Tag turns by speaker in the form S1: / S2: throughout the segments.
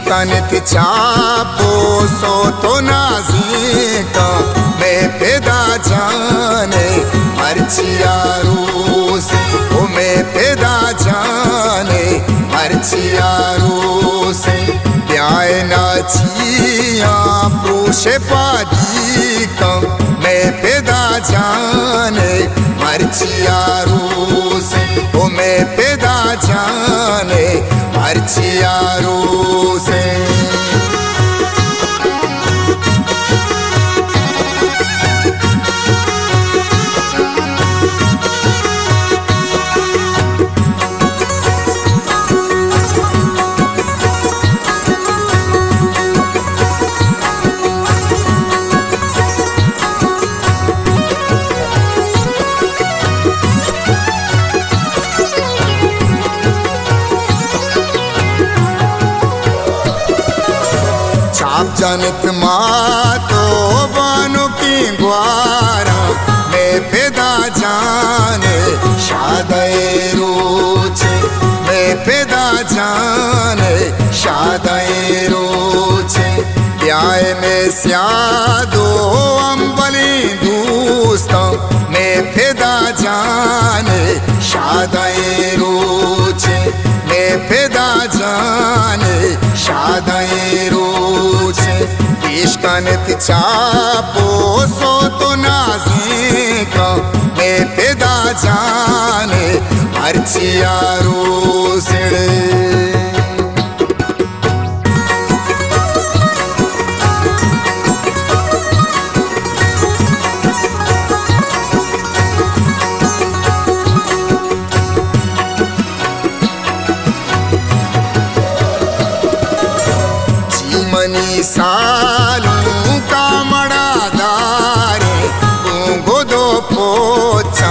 S1: कनत Chapo सो तो नाज़िका मैं पैदा जाने मर्चियारू से ओ मैं पैदा जाने मर्चियारू से प्याय नाचिया प्रोशे पादी कम मैं पैदा जाने मर्चियारू से ओ मैं पैदा जाने मर्चियारू से। जनत माँ तो बानो की ग्वारा मैं पैदा जाने शादे रोचे मैं पैदा जाने शादे रोचे प्याय में स्यादो अम्बली दूस्ता मैं पैदा जाने शादे रोचे मैं पैदा जाने शादे रोचे इश्कनत चापो सो तो नाज़िका मैं पैदा जाने मर्चियारू से। सालू का मड़ा दारे गूंगो दो पोचा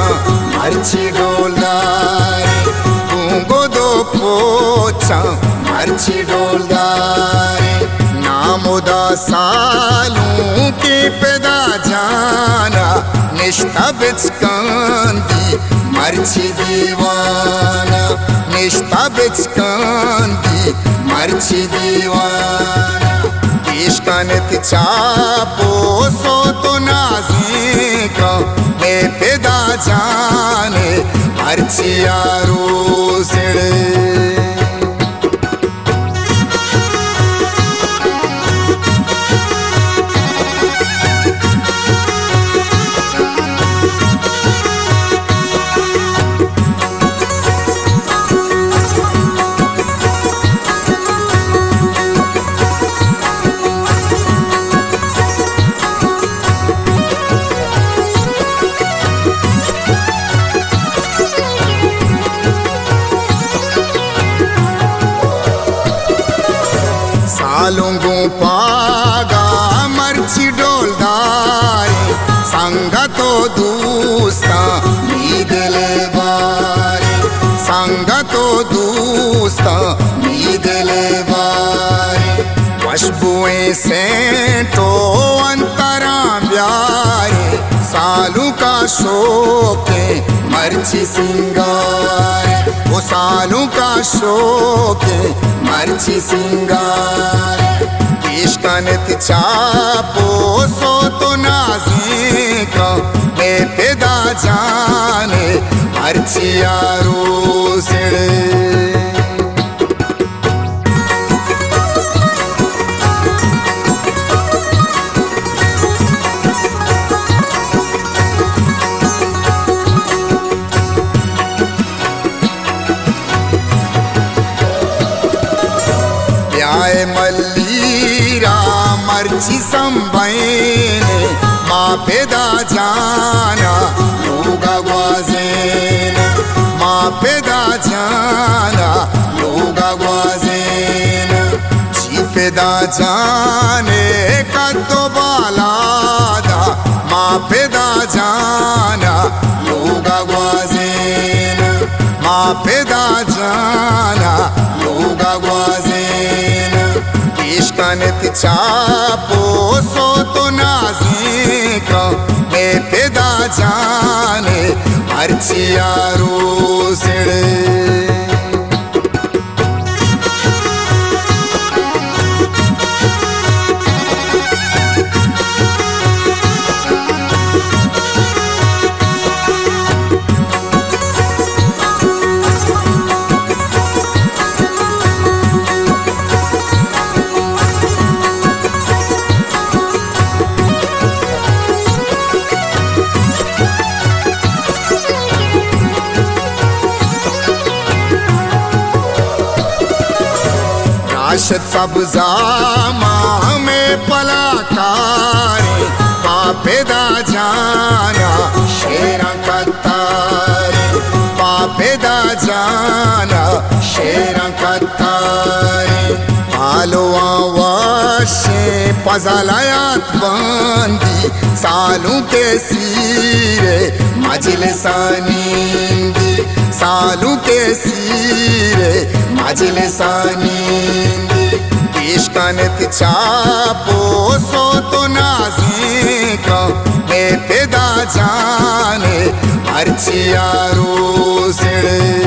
S1: मर्ची डोलदारे गूंगो दो पोचा मर्ची डोलदारे नामुदा सालू की पैदा जाना निष्ठा बिचकांदी मर्ची दीवाना निष्ठा बिचकांदी मर्ची दीवाना इश्कनत चापो सो तो नाज़िका मैं पैदा जाने मर्चियारू से। सालुंगू पागा मर्ची डोलदारे संगतो दूस्ता मीदले बारे संगतो दूस्ता मीदले बारे वशबुए से तो अंतरा ब्यारे सालू का शोके मर्ची सिंगारे वो सालू का शोके मर्ची सिंगारे इश्कनत चापो सो तो नाज़िका मैं पैदा जाने मर्चियारू से। मल्लीरा मर्ची संबैने माँ पैदा जाना लोगा ग्वाजेन माँ पैदा जाना लोगा ग्वाजेन जी पैदा जाने का तो बालादा माँ पैदा जाना लोगा ग्वाजेन पापेदा जाना लोगा ग्वाजेना इश्कानेत चापो सो तो नाज़े का मैं पेदा जाने अर्चियारो सिड़े राशद सब्ज़ामा में पलाकारे पापेदा जाना शेरा कतारे पापेदा जाना शेरा कतारे आलो आवाशे पज़ालायात बंदी सालों के सीरे मजलिसानींदी सालों के सीरे मजलिसानींदी इश्कानेत चापो सो तो नाज़े का मैं पेदा जाने अर्चियारो सिड़े